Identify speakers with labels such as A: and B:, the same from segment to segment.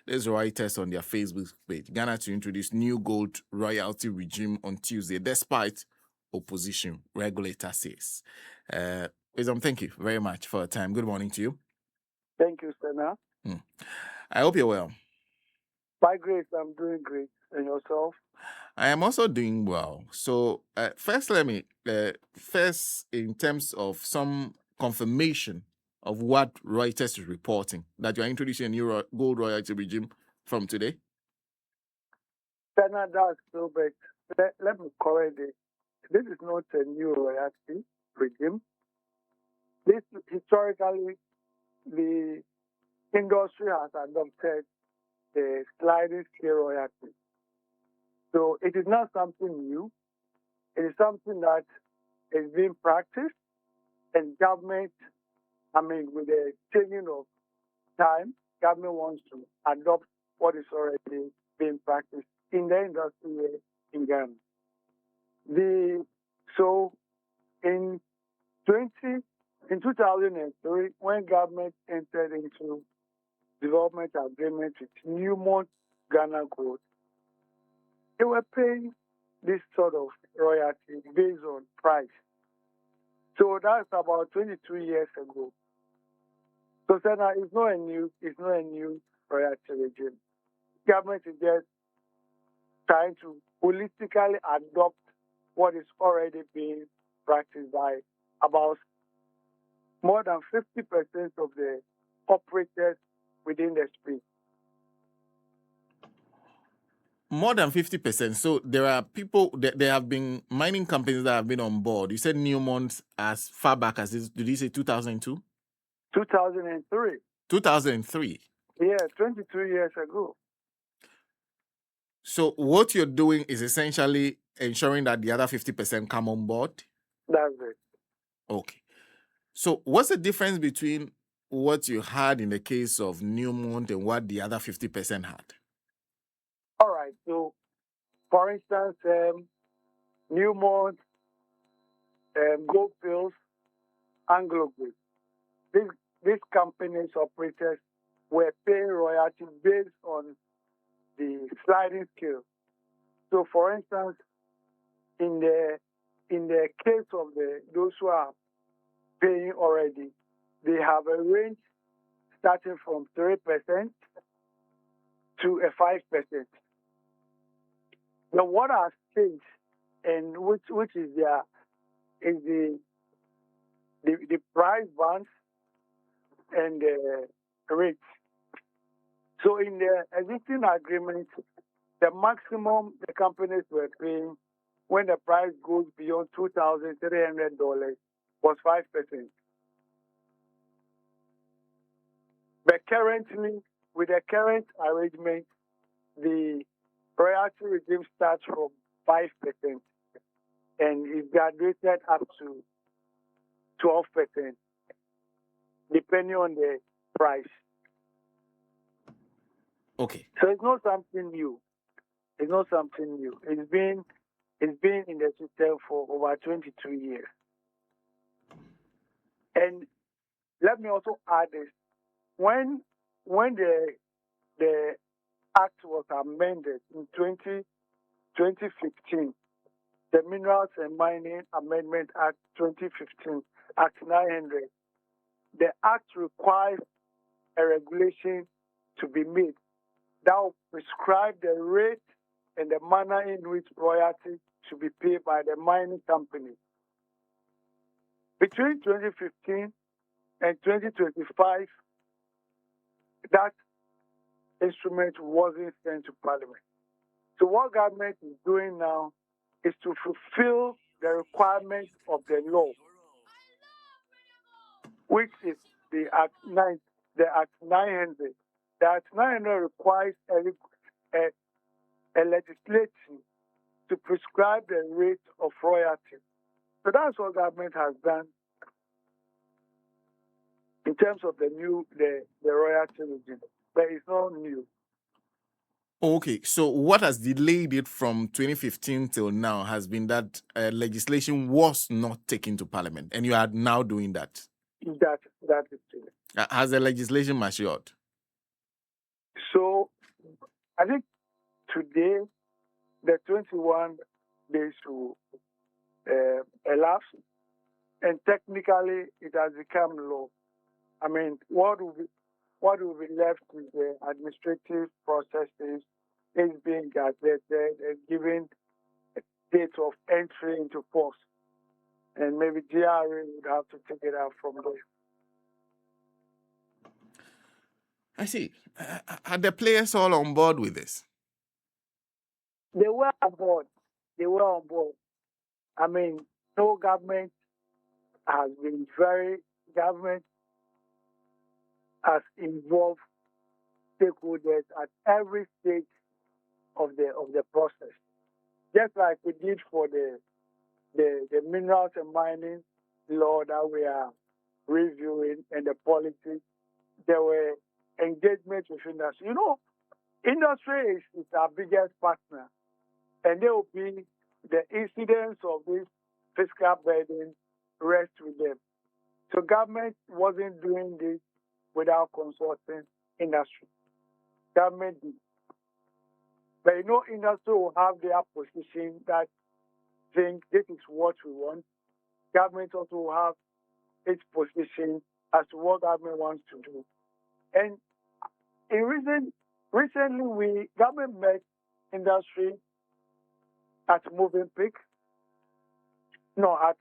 A: There's Reuters on their Facebook page. Ghana to introduce new gold royalty regime on Tuesday, despite opposition, regulator says. Wisdom, thank you very much for your time. Good morning to you.
B: Thank you, Senna.
A: I hope you're well.
B: By grace, I'm doing great. And yourself?
A: I am also doing well. So first, first in terms of some confirmation of what Reuters is reporting, that you are introducing a new gold royalty regime from today.
B: Senna, that's so big. Let me correct it. This is not a new royalty regime. This historically, the industry has adopted the sliding scale royalty. So it is not something new. It is something that is being practiced, and government, with the changing of time, government wants to adopt what is already being practiced in the industry here in Ghana. So in 2003, when government entered into development agreement with Newmont Ghana Gold, they were paying this sort of royalty based on price. So that's about 22 years ago. So Senna, it's not a new royalty regime. Government is just trying to holistically adopt what is already being practiced by about more than 50% of the operators within the space.
A: More than 50%. So there are people, there have been mining companies that have been on board. You said Newmont as far back as, did you say 2002?
B: 2003.
A: 2003.
B: Yeah, 22 years ago.
A: So what you're doing is essentially ensuring that the other 50% come on board?
B: That's it.
A: Okay. So what's the difference between what you had in the case of Newmont and what the other 50% had?
B: All right. So, for instance, Newmont, Goldfields, AngloGold, these companies operators were paying royalties based on the sliding scale. So, for instance, in the case of those who are paying already, they have a range starting from 3% to a 5%. But what has changed, and which is the price bands and the rates. So in the existing agreement, the maximum the companies were paying when the price goes beyond $2,300 was 5%. But currently, with the current arrangement, the royalty regime starts from 5% and is graduated up to 12%, depending on the price.
A: Okay.
B: So it's not something new. It's not something new. It's been in the system for over 22 years. And let me also add this: when the Act was amended in 2015, the Minerals and Mining Amendment Act 2015, Act 900, the Act requires a regulation to be made that will prescribe the rate and the manner in which royalties should be paid by the mining company. Between 2015 and 2025, that instrument wasn't sent to Parliament. So what government is doing now is to fulfill the requirements of the law, which is the Act 900. The Act 900 requires a legislation to prescribe the rate of royalty. So that's what government has done in terms of the royalty regime. But it's not new.
A: Okay, so what has delayed it from 2015 till now has been that legislation was not taken to Parliament, and you are now doing that.
B: That is true.
A: Has the legislation matured?
B: So I think today the 21 days will elapse, and technically it has become law. I mean, what will be left is the administrative processes is being gazetted and given a date of entry into force. And maybe GRA would have to take it out from there.
A: I see. Are the players all on board with this?
B: They were on board. They were on board. I mean, no government has been government has involved stakeholders at every stage of the process. Just like we did for the minerals and mining law that we are reviewing and the policies, there were engagement with industry. Industry is our biggest partner, and there will be the incidence of this fiscal burden rest with them. So government wasn't doing this without consulting industry. Government did. But industry will have their position that think this is what we want. Government also will have its position as to what government wants to do. And recently, government met industry at Moving Peak. No, at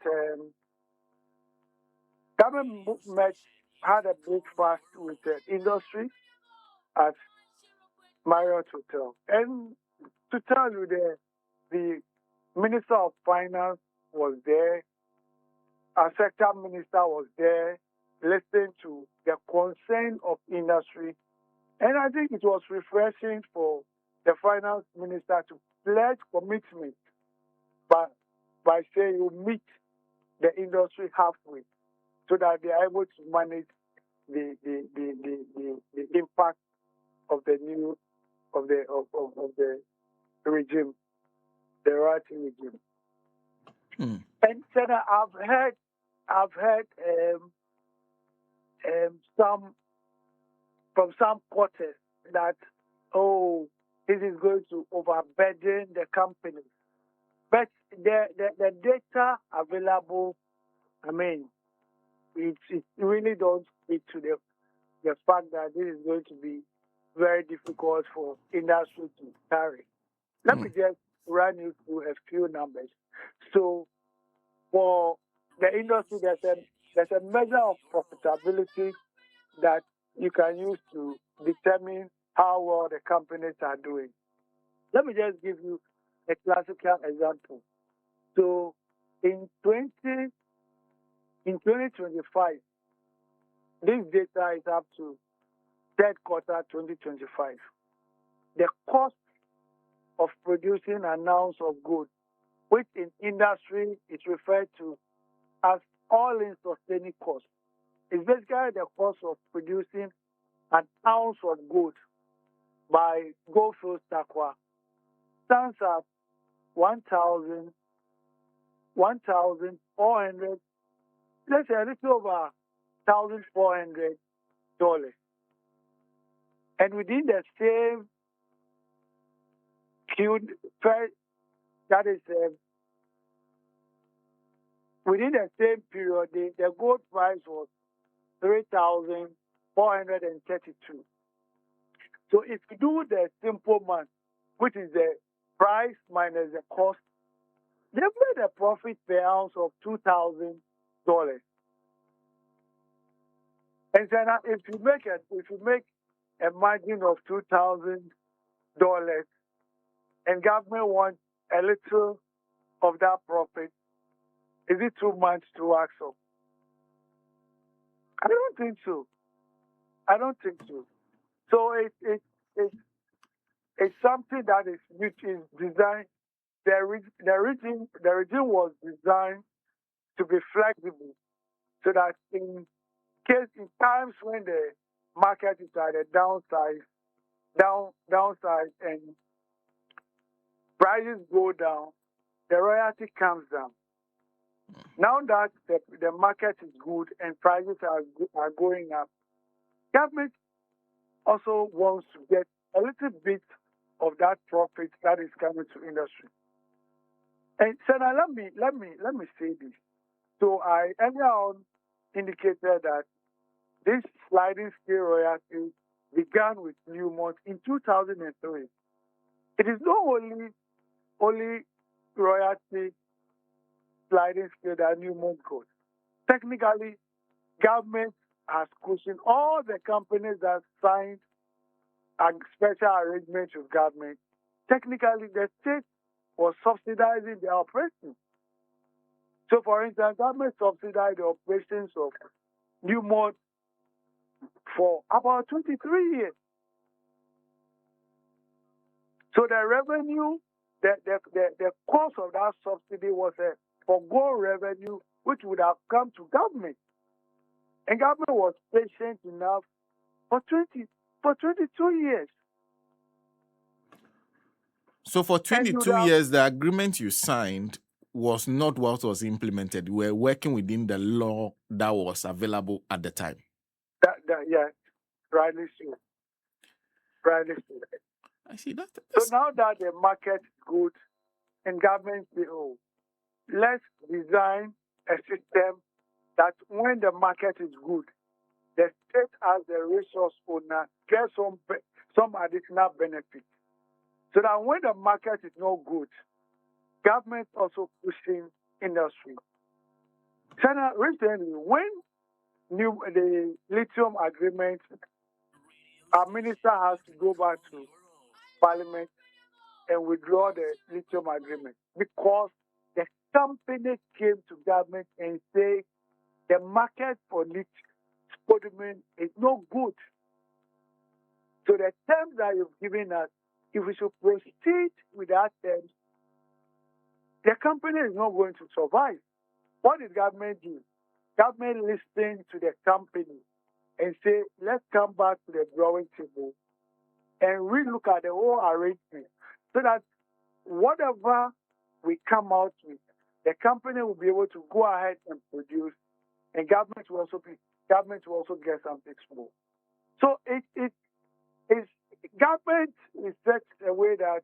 B: government had a breakfast with the industry at Marriott Hotel. And to tell you, the Minister of Finance was there, our sector minister was there, listening to the concern of industry. And I think it was refreshing for the finance minister to pledge commitment by saying you meet the industry halfway so that they are able to manage the impact of the new of the regime, the royalty regime. And then I've heard some from some quarters that this is going to overburden the company. But the data available, I mean, it really don't speak to the fact that this is going to be very difficult for industry to carry. Let me just run you through a few numbers. So for the industry, there's a measure of profitability that you can use to determine how well the companies are doing. Let me just give you a classical example. So in 2025, this data is up to third quarter 2025. The cost of producing an ounce of gold, which in industry is referred to as all-in sustaining cost, is basically the cost of producing an ounce of gold by Goldfields Takwa, stands at 1,400, let's say a little over $1,400. And within the same within the same period, the gold price was 3,432. So if you do the simple math, which is the price minus the cost, they made a profit per ounce of $2,000. And then if you make a margin of $2,000, and government wants a little of that profit, is it too much to ask for? I don't think so. So it's something that is designed. The regime was designed to be flexible, so that in times when the market is at a downside, and prices go down, the royalty comes down. Now that the market is good and prices are going up, government also wants to get little bit of that profit that is coming to industry. And so now let me say this. So I earlier on indicated that this sliding scale royalty began with Newmont in 2003. It is not only royalty sliding scale that Newmont got. Technically, government has cushioned all the companies that signed a special arrangement with government. Technically, the state was subsidizing their operations. So, for instance, government subsidized the operations of Newmont for about 23 years. So the revenue, the cost of that subsidy was a forgone revenue which would have come to government. And government was patient enough for 22 years.
A: So for
B: And you
A: 22
B: have,
A: years, the agreement you signed was not what was implemented. You were working within the law that was available at the time.
B: yeah, rightly so. Rightly so.
A: I see that.
B: So now that the market is good and government say, oh, let's design a system that when the market is good, the state as the resource owner gets some additional benefit. So that when the market is not good, government also pushing industry. So now recently, when the lithium agreement, our minister has to go back to parliament and withdraw the lithium agreement because the company came to government and say the market for lithium spodumene is no good. So the terms that you've given us, if we should proceed with that terms, the company is not going to survive. What did government do? Government listened to the company and say, let's come back to the drawing table and relook at the whole arrangement so that whatever we come out with, the company will be able to go ahead and produce, and government will also get something small. So it is government is such a way that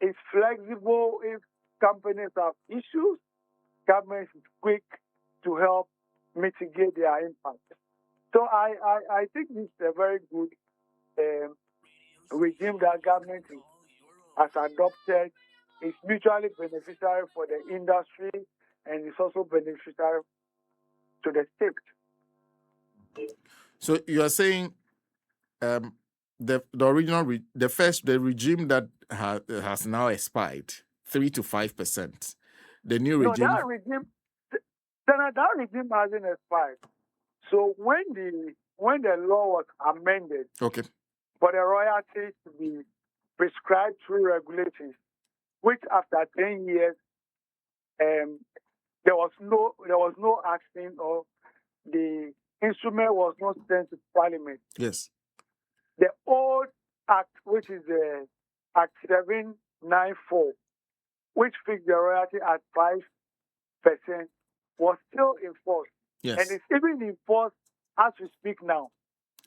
B: it's flexible. If companies have issues, government is quick to help mitigate their impact. So I think this is a very good regime that government has adopted. It's mutually beneficial for the industry and it's also beneficial to the state.
A: So you are saying the original the regime that has now expired 3 to 5%. The new regime.
B: That regime hasn't expired. So when the law was amended,
A: okay,
B: for the royalties to be prescribed through regulations, which after 10 years, there was no action or the instrument was not sent to Parliament.
A: Yes.
B: The old Act, which is Act 794, which fixed the royalty at 5%, was still in force.
A: Yes.
B: And it's even in force as we speak now.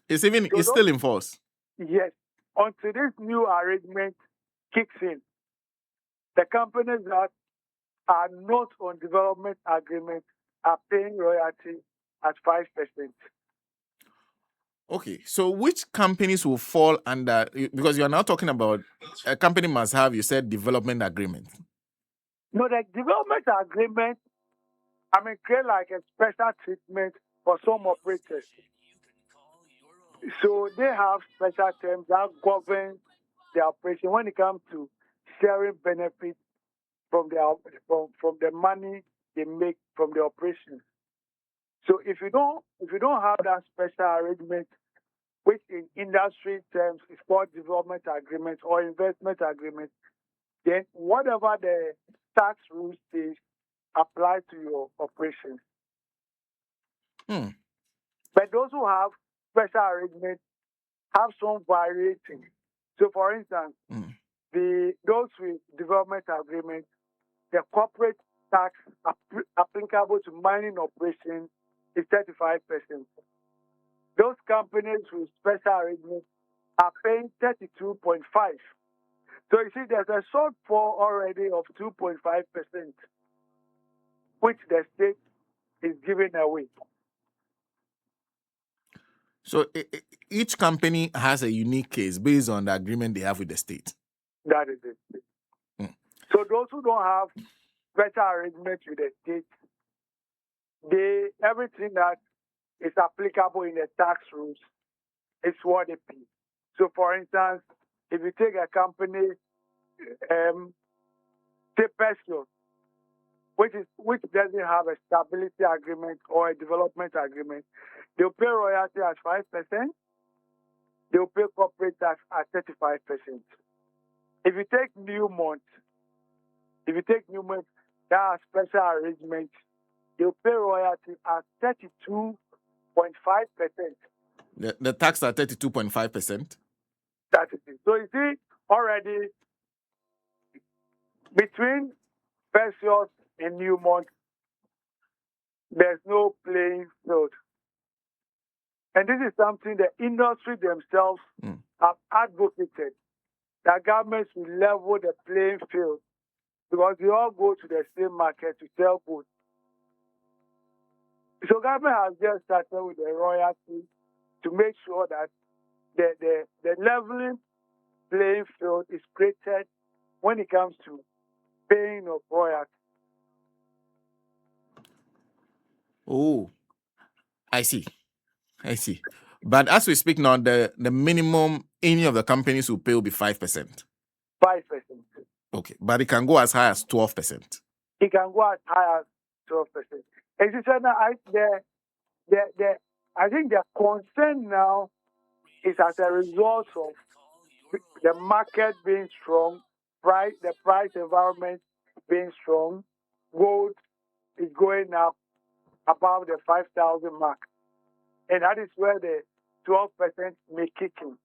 A: It's still in force.
B: Yes. Until this new arrangement kicks in, the companies that are not on development agreement are paying royalty at 5%.
A: Okay, so which companies will fall under, because you are now talking about a company must have, you said, development agreement.
B: No, the development agreement, create like a special treatment for some operators. So they have special terms that govern their operation when it comes to sharing benefits from the money they make from the operations. So if you don't have that special arrangement, which in industry terms is called development agreement or investment agreement, then whatever the tax rules say apply to your operations. But those who have special arrangements have some variating. So, for instance, those with development agreements, the corporate tax applicable to mining operations is 35%. Those companies with special arrangements are paying 32.5. So you see, there's a shortfall already of 2.5%, which the state is giving away.
A: So each company has a unique case based on the agreement they have with the state.
B: That is it.
A: Mm.
B: So those who don't have better arrangement with the state, everything that is applicable in the tax rules is what they pay. So, for instance, if you take a company, say Perseus, which doesn't have a stability agreement or a development agreement, they'll pay royalty at 5%. They'll pay corporate tax at 35%. If you take Newmont, that has special arrangement, they'll pay royalty at 32.5%.
A: The tax at 32.5%.
B: That is it. So you see, already between Perseus and Newmont, there's no playing field. And this is something the industry themselves have advocated, that governments will level the playing field because they all go to the same market to sell goods. So government has just started with the royalty to make sure that the leveling playing field is created when it comes to paying of royalty.
A: Oh, I see. But as we speak now, the minimum any of the companies will pay will be 5%.
B: 5%.
A: Okay, but it can go as high as 12%.
B: It can go as high as 12%. As you said, I think the concern now is as a result of the market being strong, the price environment being strong. Gold is going up above the 5,000 mark. And that is where the 12% may kick in.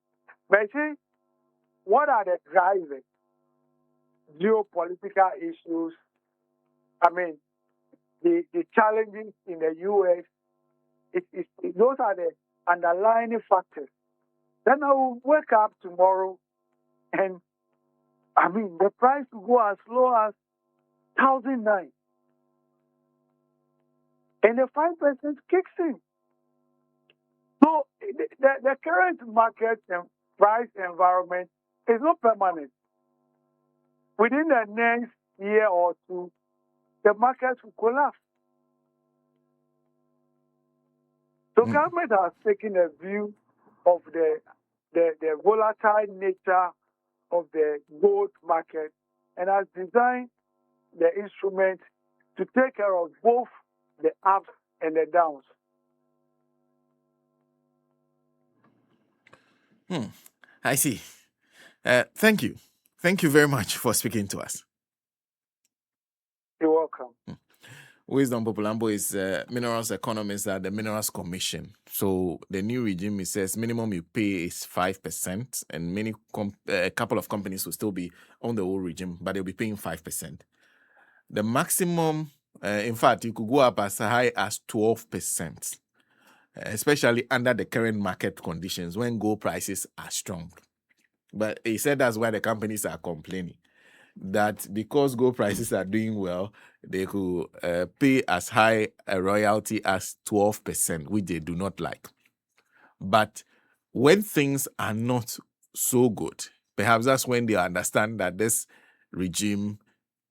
B: But see, what are the drivers? Geopolitical issues. I mean, the challenges in the U.S., those are the underlying factors. Then I will wake up tomorrow and, I mean, the price will go as low as 1,009. And the 5% kicks in. So the current market and price environment is not permanent. Within the next year or two, the market will collapse. So government has taken a view of the volatile nature of the gold market and has designed the instrument to take care of both the ups and the downs.
A: I see. Thank you. Thank you very much for speaking to us.
B: You're welcome.
A: Wisdom Pupulampu is minerals economist at the Minerals Commission. So the new regime, it says minimum you pay is 5%, and a couple of companies will still be on the old regime, but they'll be paying 5%. The maximum, in fact, you could go up as high as 12%, especially under the current market conditions when gold prices are strong. But he said that's why the companies are complaining, that because gold prices are doing well, they could pay as high a royalty as 12%, which they do not like. But when things are not so good, perhaps that's when they understand that this regime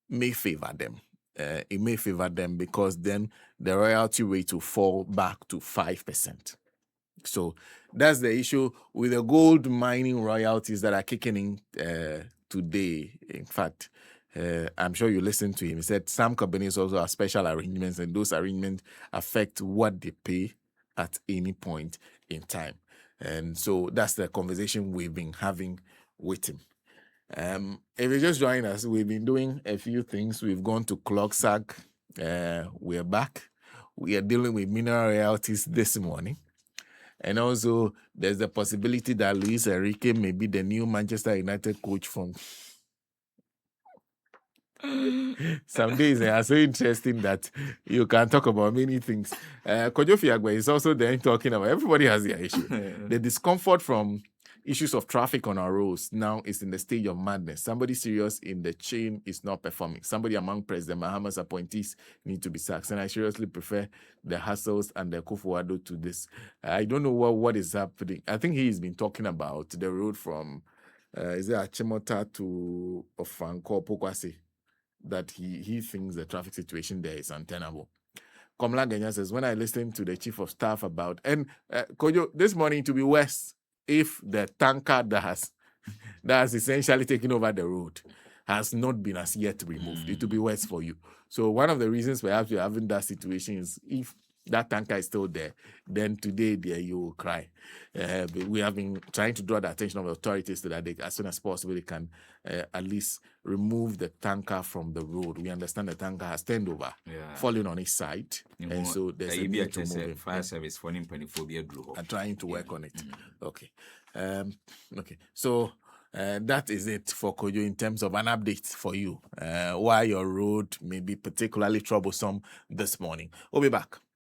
A: may favor them. It may favor them because then the royalty rate will fall back to 5%. So that's the issue with the gold mining royalties that are kicking in today. In fact, I'm sure you listened to him. He said some companies also have special arrangements, and those arrangements affect what they pay at any point in time. And so that's the conversation we've been having with him. If you just join us, we've been doing a few things. We've gone to ClockSAG. We're back. We are dealing with mineral royalties this morning. And also, there's the possibility that Luis Enrique may be the new Manchester United coach from. Some days they are so interesting that you can talk about many things. Kojo Fiagbe is also there talking about everybody has their issue. The discomfort from issues of traffic on our roads now is in the stage of madness. Somebody serious in the chain is not performing. Somebody among President Mahama's appointees need to be sacked. And I seriously prefer the hassles and the Kufuor to this. I don't know what is happening. I think he's been talking about the road from is it Achimota to Ofanko Pokwase, that he thinks the traffic situation there is untenable. Komla Genya says, when I listened to the chief of staff about, and Kojo, this morning to be worse if the tanker that has essentially taken over the road has not been as yet removed. It will be worse for you. So one of the reasons perhaps you're having that situation is if that tanker is still there, then today there you will cry. We have been trying to draw the attention of authorities so that they, as soon as possible, they can at least remove the tanker from the road. We understand the tanker has turned over, falling on its side, and so there's a need to move it.
C: Fire service for
A: I'm trying to work on it. Okay. Okay. So that is it for Kojo in terms of an update for you. Why your road may be particularly troublesome this morning. We'll be back.